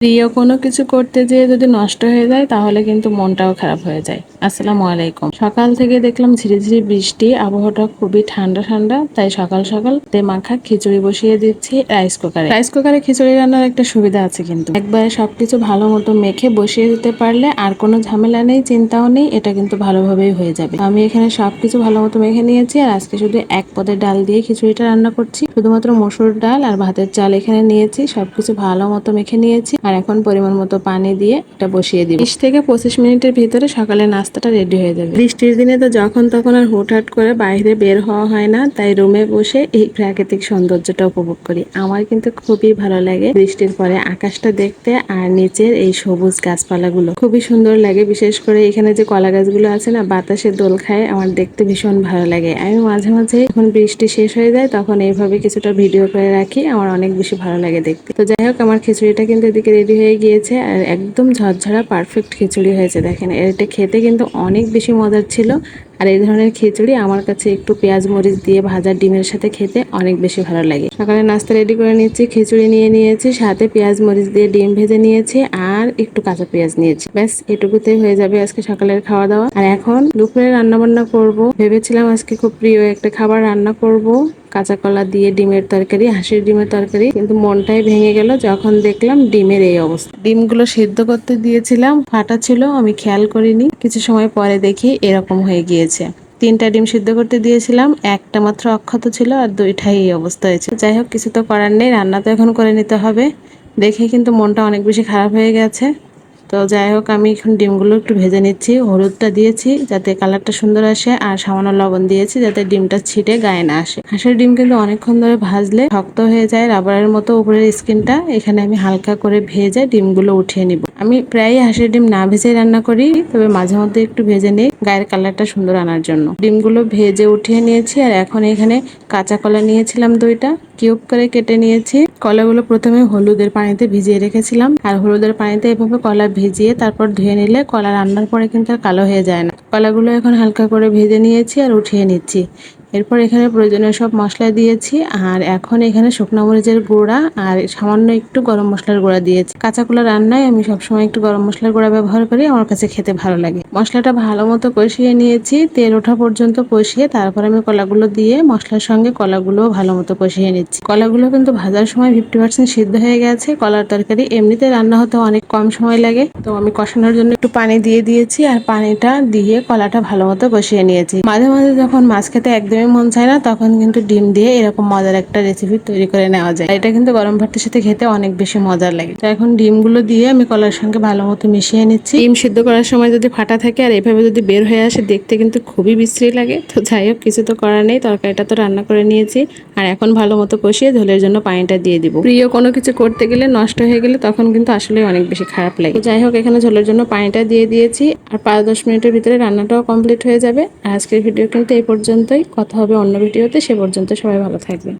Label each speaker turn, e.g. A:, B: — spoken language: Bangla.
A: প্রিয় কোনো কিছু করতে যেয়ে যদি নষ্ট হয়ে যায় তাহলে কিন্তু মনটাও খারাপ হয়ে যায়। আসসালামু আলাইকুম। সকাল থেকে দেখলাম ঝিরিঝিরি বৃষ্টি, আবহাওয়াটা খুবই ঠান্ডা ঠান্ডা, তাই সকাল সকাল মাখা খিচুড়ি বসিয়ে দিচ্ছি রাইস কুকারে খিচুড়ি রান্নার একটা সুবিধা আছে, কিন্তু একবারে সবকিছু ভালো মতো মেখে বসিয়ে দিতে পারলে আর কোনো ঝামেলা নেই, চিন্তাও নেই, এটা কিন্তু ভালোভাবেই হয়ে যাবে। আমি এখানে সবকিছু ভালো মতো মেখে নিয়েছি আর আজকে শুধু এক পদের ডাল দিয়ে খিচুড়িটা রান্না করছি। শুধুমাত্র মসুর ডাল আর ভাতের চাল এখানে নিয়েছি, সবকিছু ভালো মতো মেখে নিয়েছি আর এখন পরিমাণ মতো পানি দিয়ে এটা বসিয়ে দিব। 20 থেকে 25 মিনিটের ভিতরে সকালে নাস্তাটা রেডি হয়ে যাবে। বৃষ্টির দিনে তো যখন তখন আর হুটহাট করে বাইরে বের হওয়া হয় না, তাই রুমে বসে এই প্রাকৃতিক সৌন্দর্যটা উপভোগ করি। আমার কিন্তু খুবই ভালো লাগে বৃষ্টির পরে আকাশটা দেখতে আর নিচের এই সবুজ গাছপালাগুলো খুবই সুন্দর লাগে। বিশেষ করে এখানে যে কলা গাছগুলো আছে না, বাতাসে দোল খায়, আমার দেখতে ভীষণ ভালো লাগে। আমি মাঝে মাঝে যখন বৃষ্টি শেষ হয়ে যায় তখন এইভাবে কিছুটা ভিডিও করে রাখি, আমার অনেক বেশি ভালো লাগে দেখতে। তো যাই হোক, আমার খিচুড়িটা কিন্তু এদিকে রেডি হয়ে গিয়েছে আর একদম ঝরঝরা পারফেক্ট খিচুড়ি হয়েছে। দেখেন, এটা খেতে কিন্তু অনেক বেশি মজার ছিল। আর এই ধরনের খিচুড়ি আমার কাছে একটু পেঁয়াজ মরিচ দিয়ে ভাজা ডিমের সাথে খেতে অনেক বেশি ভালো লাগে। সকালে নাস্তা রেডি করে নিচ্ছি, খিচুড়ি নিয়ে নিয়েছি, সাথে পেঁয়াজ মরিচ দিয়ে ডিম ভেজে নিয়েছি আর একটু কাঁচা পেঁয়াজ নিয়েছি। ব্যাস এটুকুতেই হয়ে যাবে আজকে সকালের খাওয়া দাওয়া। আর এখন দুপুরে রান্না বান্না করবো ভেবেছিলাম, আজকে খুব প্রিয় একটা খাবার রান্না করব, কাঁচা কলা দিয়ে ডিমের তরকারি, হাঁসের ডিমের তরকারি। কিন্তু মনটাই ভেঙে গেল যখন দেখলাম ডিমের এই অবস্থা। ডিমগুলো সিদ্ধ করতে দিয়েছিলাম, ফাটা ছিল, আমি খেয়াল করিনি। কিছু সময় পরে দেখি এরকম হয়ে গিয়েছে। 3টা ডিম সিদ্ধ করতে দিয়েছিলাম, একটা মাত্র অক্ষত ছিল আর 2টাই এই অবস্থা হয়েছে। যাই হোক, কিছু তো করার নেই, রান্না তো এখন করে নিতে হবে। দেখে কিন্তু মনটা অনেক বেশি খারাপ হয়ে গেছে। তো যাই হোক, আমি এখন ডিমগুলো একটু ভেজে নিচ্ছি। হলুদটা দিয়েছি যাতে কালারটা সুন্দর আসে আর সামান্য লবণ দিয়েছি যাতে ডিমটা ছিটে গায়ে না আসে। হাঁসের ডিম কিন্তু অনেকক্ষণ ধরে ভাজলে শক্ত হয়ে যায়, রাবারের মতো উপরের স্কিনটা। এখানে আমি হালকা করে ভেজে ডিমগুলো উঠিয়ে নিব। আমি প্রায় হাঁসের ডিম না ভেজে রান্না করি, তবে মাঝে মধ্যে একটু ভেজে নিই গায়ের কালারটা সুন্দর আনার জন্য। ডিমগুলো ভেজে উঠিয়ে নিয়েছি আর এখন এখানে কাঁচা কলা নিয়েছিলাম 2টা, কিউব করে কেটে নিয়েছি। কলাগুলো প্রথমে হলুদের পানিতে ভিজিয়ে রেখেছিলাম আর হলুদের পানিতে এভাবে কলা ভিজিয়ে তারপর ধুয়ে নিলে কলা রান্নার পরে কিন্তু আর কালো হয়ে যায় না। কলাগুলো এখন হালকা করে ভেজে নিয়েছি আর উঠিয়ে নিচ্ছি। এরপর এখানে প্রয়োজনীয় সব মশলা দিয়েছি আর এখন এখানে শুকনো মরিচের গুঁড়া আর সামান্য একটু গরম মশলার গুঁড়া দিয়েছি। কাঁচা কলা রান্নায় আমি সবসময় একটু গরম মশলার গুঁড়া ব্যবহার করি, আমার কাছে খেতে ভালো লাগে। মশলাটা ভালো মতো কষিয়ে নিয়েছি, তেল ওঠা পর্যন্ত কষিয়ে তারপর আমি কলাগুলো দিয়ে মশলার সঙ্গে কলাগুলো ভালো মতো কষিয়ে নিচ্ছি। কলাগুলো কিন্তু ভাজার সময় 50% সিদ্ধ হয়ে গেছে। কলার তরকারি এমনিতে রান্না হতে অনেক কম সময় লাগে, তো আমি কষানোর জন্য একটু পানি দিয়ে দিয়েছি আর পানিটা দিয়ে কলাটা ভালো মতো কষিয়ে নিয়েছি। মাঝে মাঝে যখন মাছ খেতে একদমই মন চায় না, তখন কিন্তু ডিম দিয়ে এরকম মজার একটা রেসিপি তৈরি করে নেওয়া যায়। এটা কিন্তু গরম ভাতের সাথে খেতে অনেক বেশি মজা লাগে। তো এখন ডিমগুলো দিয়ে আমি কলার সঙ্গে ভালো মতো মিশিয়ে নিচ্ছি। ডিম সিদ্ধ করার সময় যদি ফাটা থাকে আর এভাবে যদি বের হয়ে আসে, দেখতে কিন্তু খুবই বিশ্রী লাগে। তো যাই হোক, কিছু তো করার নেই, তরকারিটা তো রান্না করে নিয়েছি আর এখন ভালো মতো কষিয়ে ঝোলের জন্য পানিটা দিয়ে দিব। প্রিয় কোনো কিছু করতে গেলে নষ্ট হয়ে গেলে তখন কিন্তু আসলে অনেক বেশি খারাপ লাগে। যাই হোক, এখানে ঝোলের জন্য পানিটা দিয়ে দিয়েছি আর 5-10 মিনিটের ভিতরে রান্নাটাও কমপ্লিট হয়ে যাবে। আর আজকের ভিডিও কিন্তু এই পর্যন্তই, কথা হবে অন্য ভিডিওতে। সে পর্যন্ত সবাই ভালো থাকবে।